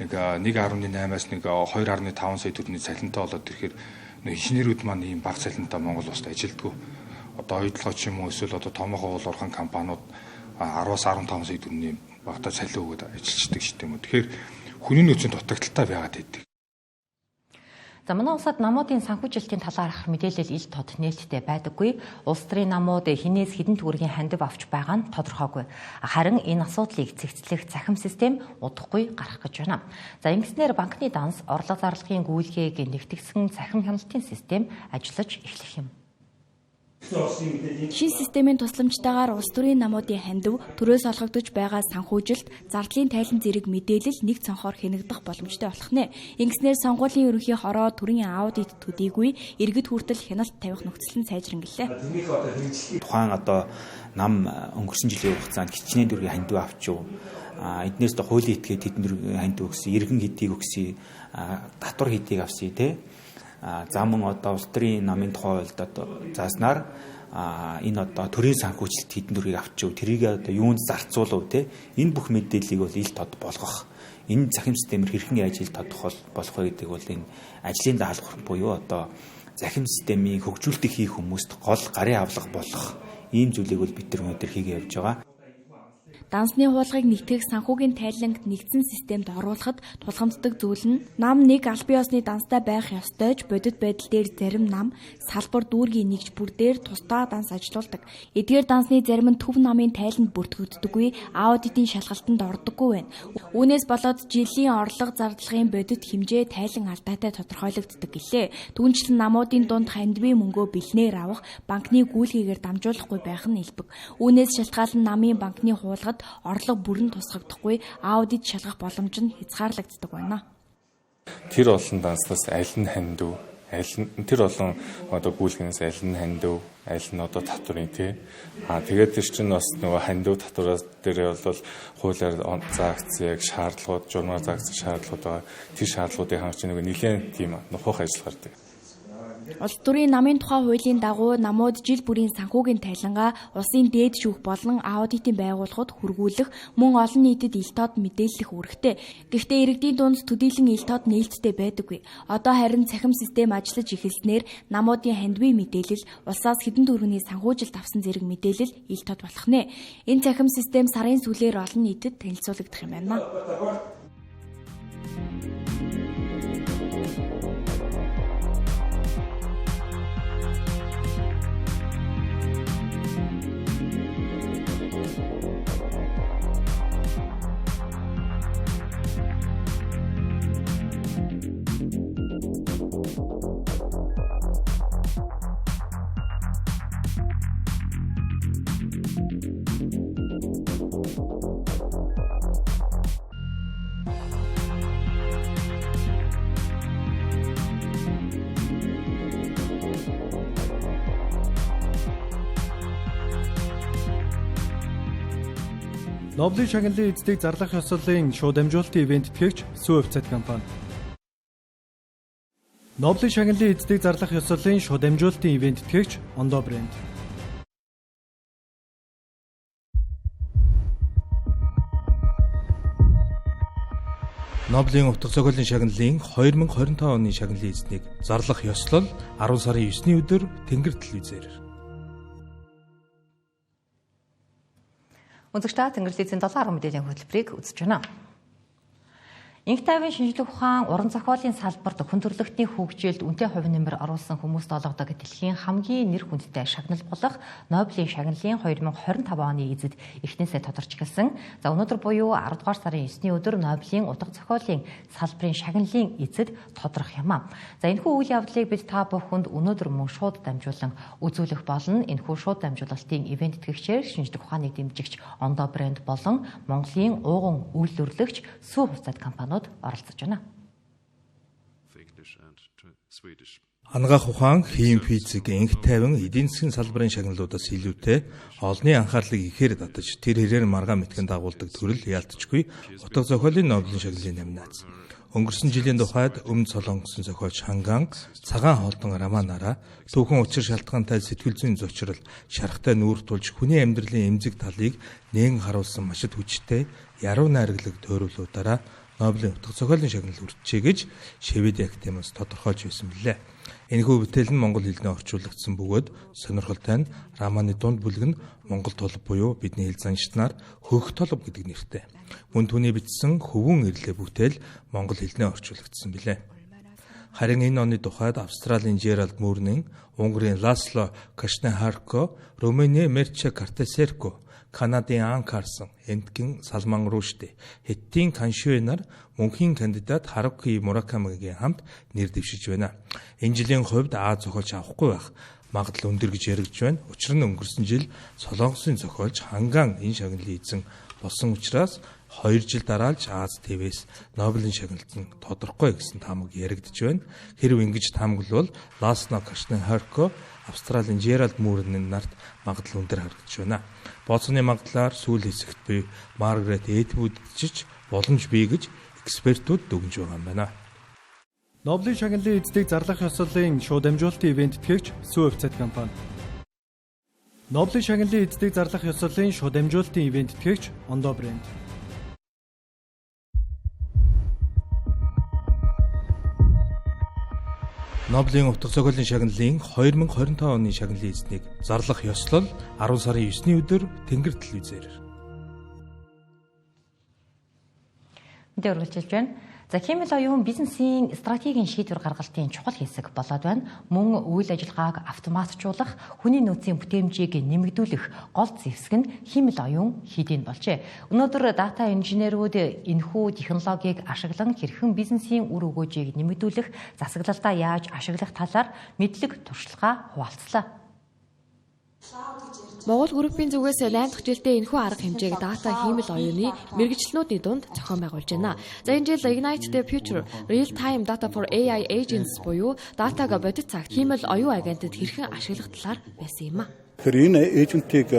S3: 1.8-аас 2.5 сая төгрөгийн цалинтай болоод ирэхээр инженерүүд маань ийм бага цалинтай Монгол улсад ажилддаг. Одоо ойдлогоо ч юм уу эсвэл одоо томоохон уул уурхайн компаниуд 10-аас 15 сая төгрөгийн багтаа цалин өгөөд ажилчдаг шүү дээ. Тэгэхээр хүний нөөцийн дутагдaltaй байгаад байдаг.
S1: За манай улсад намуудын санхүүжилтийн талаарх мэдээлэл ил тод нээлттэй байдаггүй. Улс төрийн намууд хинээс хэдэн төгрөгийн хандив авч байгаа нь тодорхойгүй. Харин энэ асуудлыг цэгцлэх захим систем удахгүй гарах гэж байна. За ингэснээр банкны данс, орлого зарлагын гүйлгээг нэгтгэсэн захим хяналтын систем ажиллаж эхлэх юм.
S2: Шин системийн тусламжтайгаар улс төрийн намуудын хандив, төрөөс олгогдож байгаа санхүүжилт, зардлын тайлан зэрэг мэдээлэл нэг цонхоор хянагдах боломжтой болох нэ. Ингэснээр сонгуулийн ерөнхий хороо төрийн аудит төдийгүй иргэд хүртэл хяналт тавих нөхцөл нь сайжрангиллээ.
S4: Тухайн одоо нам өнгөрсөн жилийн хугацаанд хичнээн төгрөгийн хандив авчив. Эднээс до хуулийн этгээд хэдэн төгрөгийн хандив өгсөн, иргэн хэдийг өгсөн, татвар хэдийг авсан тий. За мөн одоо улс төрийн намын тухай хувьд одоо зааснаар энэ одоо төрийн санхүүжилт хэдэн төгрөгийг авчив, тэрийг одоо юунд зарцуулав те, энэ бүх мэдээллийг бол ил тод болгох, энэ захим системээр хэрхэн ажил тодох болох вэ гэдэг бол энэ ажлын даалгавар буюу одоо захим системийг хөгжүүлэлт хийх хүмүүст гол гарын авлага болох ийм зүйлийг бол бид нар өнөөдөр хийгээ явж байгаа.
S2: Дансны хуулгыг нэгтгэх санхүүгийн тайлангт нэгдсэн системд оруулахад тулгамддаг зүйл нь нам нэг аль бие усны данстай байх ёстой ч бодит байдал дээр зарим нам салбар дүүргийн нэгж бүр дээр тусдаа данс ажилуулдаг. Эдгээр дансны зарим нь төв намын тайланд бүртгэгддэггүй, аудитын шалгалтанд ордоггүй байна. Үүнээс болоод жилийн орлого зарлагын бодит хэмжээ тайлан алдаатай тодорхойлогддог гэлээ. Түүнчлэн намуудын дунд хандивын мөнгөө бэлнээр авах, банкны гүйлгээгээр дамжуулахгүй байх нь илбэг. Үүнээс шалтгаалan намын банкны хуулгад орлого бүрэн тусгагдахгүй, аудит шалгах боломж нь хязгаарлагддаг байна.
S23: Тэр олон данснаас аль нь хандив, тэр олон одоо гүйлгээс аль нь хандив, аль нь одоо татврын тий. Тэгээд тэр чинь бас нөгөө хандив татвараас дээр бол хуулиар заагдсан яг шаардлагууд, журмаар заагдсан шаардлагууд байгаа. Тэр шаардлагуудыг хангах чинь нөгөө нэлээд тийм нухах ажил гардаг.
S2: Улс төрийн намын тухай хуулийн дагуу намууд жил бүрийн санхүүгийн тайлангаа улсын дээд шүүх болон аудитын байгууллагууд хүргүүлэх, мөн олон нийтэд ил тод мэдээлэх үүрэгтэй. Гэхдээ иргэдийн дунд төдийлөн ил тод нээлттэй байдаггүй. Одоо харин цахим систем ажиллаж эхэлснээр намуудын хандивын мэдээлэл, улсаас хэдэн төгрөгийн санхүүжилт авсан зэрэг мэдээлэл ил тод болох нэ. Энэ цахим систем сарын сүүлээр олон нийтэд танилцуулагдах юм байна.
S24: Новлын шагналын эздийг зарлах ёслолын шууд дамжуулалтын ивент тэтгэгч Сүү офицет компани. Новлын шагналын эздийг зарлах ёслолын шууд дамжуулалтын ивент тэтгэгч Ондоо брэнд. Новлын утга зохиолын шагналын 2025 оны шагналын эзнийг зарлах ёслол 10 сарын 9-ний өдөр Тэнгэр телевизээр.
S1: Өнөөдөр Тэнгэрлэгцийн 7 мэдээллийн хөтөлбөрийг үзэж байна. Инх тайван шинжлэх ухаан уран зохиолын салбарт хүн төрөлхтний хөгжилд үнэтэй хувь нэмэр оруулсан хүмүүст олгодог дэлхийн хамгийн нэр хүндтэй шагнал болох Нобелийн шагналын 2025 оны эзэд эхнээсээ тодорч эхэлсэн. За өнөөдөр буюу 10 дугаар сарын 9-ний өдөр Нобелийн утга зохиолын салбарын шагналын эзэд тодрох юм аа. За энэхүү үйл явдлыг бид та бүхэнд өнөөдөр мөн шууд дамжуулан үзүүлэх болно. Энэхүү шууд дамжуулалтын ивент тэтгэгчээр шинжлэх ухааныг дэмжигч Ондоо брэнд болон Монголын ууган үйлдвэрлэгч Сүү хувьцаат компани оролцож байна.
S5: Ангаах ухаан, хийм физик, инх тайван эдийн засгийн салбарын шагналуудаас илүүтэй олонний анхаарлыг ихээр татаж тэр хэрээр маргаан мэтгэн дагуулдаг төрөл яалтчгүй утга зохиолын Нобелийн шагналын номинац. Өнгөрсөн жилийн тухайд Өмнөд Солонгосын зохиолч Ханган, Цагаан хоолтон Раманара түүхэн учир шалтгаантай сэтгэл зүйн зочрол шарахтай нүүр тулж хүний амьдралын эмзэг талыг нээн харуулсан машид хүчтэй яруу найраг тойруулуудаараа Нобелийн утга зохиолын шагнал хүртжээ гэж Швед Академиас тодорхойлж байсан билээ. Энэхүү бүтээл нь монгол хэлнээ орчуулагдсан бөгөөд сонирхолтой нь Раманы дунд бүлэг нь монгол толб буюу бидний хэл заншитнаар хөх толб гэдэг нэртэй. Мөн түүний бичсэн хөвөн ирлээ бүтээл монгол хэлнээ орчуулагдсан билээ. Харин энэ оны тухайд Австралийн Жеральд Мурнин, Унгарийн Ласло Кашнехарко, Румыны Мерче Картесерко, Канадын Ан Карсон, Эндгийн Салман Рушди, Хэттийн Каншуэ нар мөнхийн кандидат Харуки Муракамигийн хамт нэр дэвшиж байна. Энэ жилийн хувьд Аз зохиолч авахгүй байх магадлал өндөр гэж яригдж байна. Учир нь өнгөрсөн жил Солонгосын зохиолч Ханган энэ шагналыг эзэн болсон учраас 2 жил дараалж Аз ТВ-с Нобелийн шагналтанд тодорхой гэсэн таамаг яригдж байна. Хэрв ингэж таамаглавал Ласло Кашнехарко, Австралийн Жеральд Мурнин нарт магадлал өндөр харагдаж байна. Бооцооны магадлалаар сүүл хэсэгт буй Маргарет Эдвуд жиж боломж бий гэж экспертүүд дүгнж байгаа юм байна.
S24: Нобелийн шагналын эзэдийг зарлах ёслолын шууд дамжуулалтын ивент тэтгэгч Сүү хувьцаат компани. Нобелийн шагналын эзэдийг зарлах ёслолын шууд дамжуулалтын ивент тэтгэгч Ондоо брэнд. Нобелийн утга зохиолын шагналын 2025 оны шагналын эзнийг зарлах ёслол 10 сарын 9-ний өдөр Тэнгэр телевизээр.
S1: Мэдээ үргэлжилж байна. За хэмэл оюун бизнесийн стратегийн шийдвэр гаргалтын чухал хэсэг болоод байна. Мөн үйл ажиллагааг автоматжуулах, хүний нөөцийн бүтээмжийг нэмэгдүүлэх гол зэвсэг нь хэмэл оюун хийдийн болжээ. Өнөөдөр дата инженерүүд энэхүү технологиг ашиглан хэрхэн бизнесийн үр өгөөжийг нэмэгдүүлэх, засаглалтаа яаж ашиглах талаар мэдлэг туршлагаа хуваалцлаа.
S11: Монгол группийн зүгээс 8 дахь жилдээ энэхүү арга хэмжээг дата хиймэл оюуны мэргэжлнүүдийн дунд зохион байгуулж байна. За энэ жил Ignite the Future Real Time Data for AI Agents буюу датаг бодит цагт хиймэл оюун агентад хэрхэн ашиглах талаар байсан юм а.
S6: Тэгэхээр энэ эйжентийг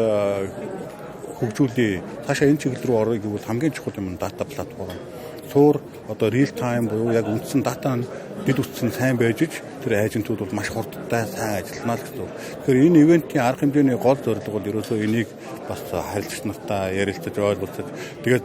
S6: хөгжүүлээ. Цаашаа энэ чиглэл рүү орё гэвэл хамгийн чухал юм дата платформ. Суур одоо real time буюу яг үндсэн дата нь дэд үтсэн сайн байж ич тэр эйжентүүд бол маш хурдтай сайн ажиллана л гэсэн. Тэгэхээр энэ ивентийн арга хэмжээний гол зорилго бол ерөөсөө энийг бас харилцагч нартай ярилцаж ойлголцож тэгээд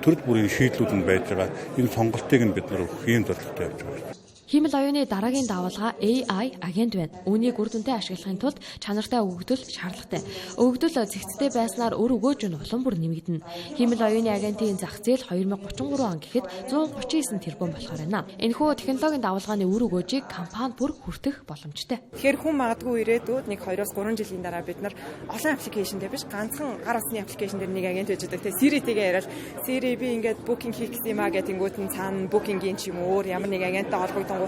S6: төрөл бүрийн шийдлүүд нь байж байгаа. Энэ сонголтыг нь бид нар өгөх юм зорилготой явж байгаа.
S11: Хиймэл оюуны дараагийн давалгаа AI агент байна. Үүнийг үр дүндээ ашиглахын тулд чанартай өгөгдөл шаардлагатай. Өгөгдөл зэгцтэй байснаар өр өгөөж нь улам бүр нэмэгдэнэ. Хиймэл оюуны агентийн зах зээл 2033 он гэхэд 139 тэрбум болохоор байна. Энэхүү технологийн давалгааны үр өгөөжийг компани бүр хүртэх боломжтой.
S7: Тэгэхээр хүн магадгүй ирээдүйд 1-2-3 жилийн дараа бид нар олон аппликейшнтэй биш ганцхан гар усны аппликейшн дээр нэг агент байж байгаа. Тэгээ Siri-тэйгээ яриад Siri би ингээд booking хийх гэсэн юм а гэтэнгүүт нь цаана booking-ийн ч юм уу ямар нэг агенттай холбогдсон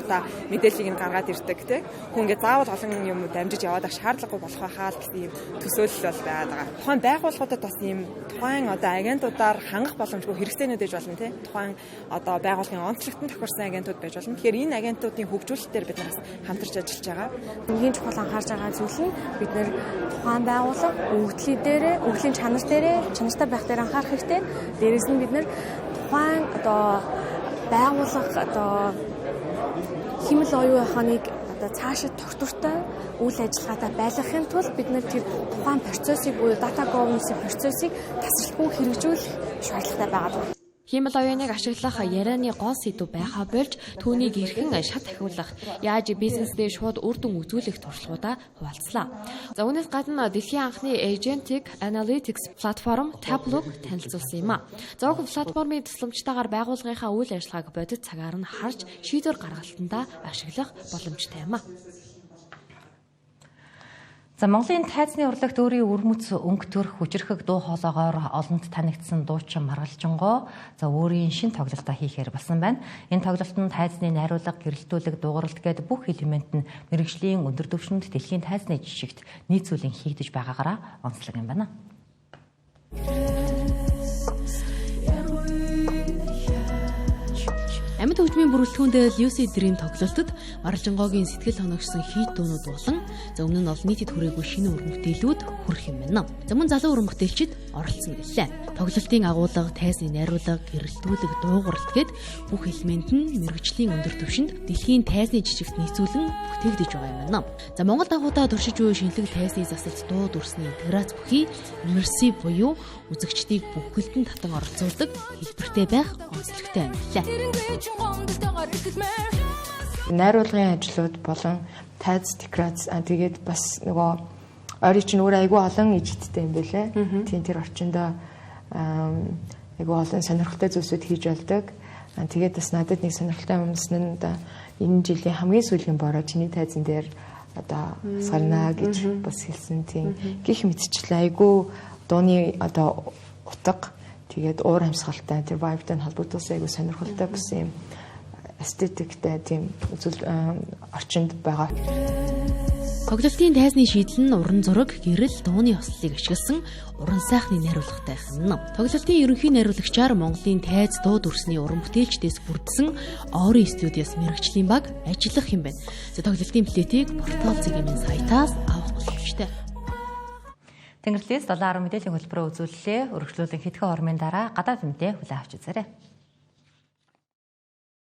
S7: мэдээллийг нь гаргаад ирдэг тийм хүн ингээ заавал олон юм дамжиж яваад ах шаардлагагүй болох байхаа л гэсэн юм төсөөлөл бол байгаад байгаа. Тухайн байгууллагуудад бас ийм тухайн одоо агентуудаар хангах боломжгүй хэрэгцээнүүд ээж болно тийм тухайн одоо байгууллагын онцлогтон тохирсон агентууд байж болно. Тэгэхээр энэ агентуудын хөгжүүлэлтээр бид нар хамтарч ажиллаж байгаа.
S8: Хамгийн чухал анхаарч байгаа зүйл нь бид нар тухайн байгууллага өгөгдлийн дээрээ өгөгдлийн чанар дээрээ чанартай байх дээр анхаарах хэрэгтэй. Дээрээс нь бид нар тухайн одоо байгууллага одоо хэмэл оюун ухааныг одоо цаашид тогтвортой үйл ажиллагаатай байлгахын тулд бид нар тэр тухайн процессыг буюу data governance процессыг тасралтгүй хэрэгжүүлэх шаардлагатай байгаа.
S11: Хиймэл оюуныг ашиглах ярианы гол сэдв байхаа болж түүнийг эрхэн шат ахиулах, яаж бизнесдээ шууд үр дүн үзүүлэх туршлагуудаа хуваалцлаа. За үүнээс гадна дэлхийн анхны agentic analytics платформ Tableau танилцуулсан юм а. За уг платформын тусламжтайгаар байгууллагынхаа үйл ажиллагааг бодит цагаар нь харж шийдвэр гаргалтандаа ашиглах боломжтой юм а.
S1: За Монголын тайзны урлагт өөрийн өрмөц өнгөтгөх хүчрхэг дуу хоолойгоор олонд танигдсан дуучин Маргалжингоо за өөрийн шин тоглолтоо хийхээр болсон байна. Энэ тоглолтод тайзны найруулга, гэрэлтүүлэг, дуугаралт гээд бүх элемент нь мэргэжлийн өндөр түвшинд дэлхийн тайзны жишгт нийцүүлэн хийгдэж байгаагаараа онцлог юм байна.
S11: Амьд хөгжмийн бүрэлдэхүүнд Lucid Dream тоглолтод Маргалжингоогийн сэтгэл хоногшсон хийд дуунууд болон за өмнө нь олон нийтэд хүрээгүй шинэ уран бүтээлүүд хүрэх юм байна. За мөн залуу уран бүтээлчид оролцсон гэлээ. Тоглолтын агуулга, тайзны найруулга, гэрэлтүүлэг, дуугаралт гээд бүх элемент нь мэргэжлийн өндөр түвшинд дэлхийн тайзны жижигт нийцүүлэн бүтээгдэж байгаа юм байна. За Монгол дагуудаа туршиж буй шинэлэг тайзны засалт дуу дүрсний интеграц бүхий immersive буюу үзэгчдийг бүхэлдэн татан оролцуулдаг хэлбэртэй байх онцлогтой юм лээ.
S9: Найруулгын ажлууд болон тайз декорац тэгээд бас нөгөө ойрын чинь өөр айгүй олон ижидтэй юм байлээ. Тийм тэр орчиндөө айгүй олон сонирхолтой зүйлсүүд хийж болдог. Тэгээд бас надад нэг сонирхолтой юмсан нь энэ жилийн хамгийн сүүлийн бороо чиний тайзан дээр одоо сарна гэж бас хэлсэн тийм гих мэдчихлээ. Айгүй дууны одоо утга тэгээд уур амьсгалтай тэр vibe-тай холбогдуулсан айгүй сонирхолтой бас юм эстетиктэй тийм зүйл орчинд байгаа.
S11: Тоглолтын тайзны шийдэл нь уран зураг, гэрэл, дууны ослыг ашигласан уран сайхны найруулгатай хэмнэ. Тоглолтын ерөнхий найруулагчаар Монголын тайз дуу дүрсний уран бүтээлчдээс бүрдсэн Ори студиос мэргэжлийн баг ажиллах юм байна. За тоглолтын билетийг портал Цэгийн сайтаас авах боломжтой.
S1: Тэнгэрлээс 7 10 мэдээллийн хөтөлбөрөөр үзүүллээ. Өргөжлүүлэн хэдхэн хормын дараа гадаад мэдээ хүлээн авч үзээрэй.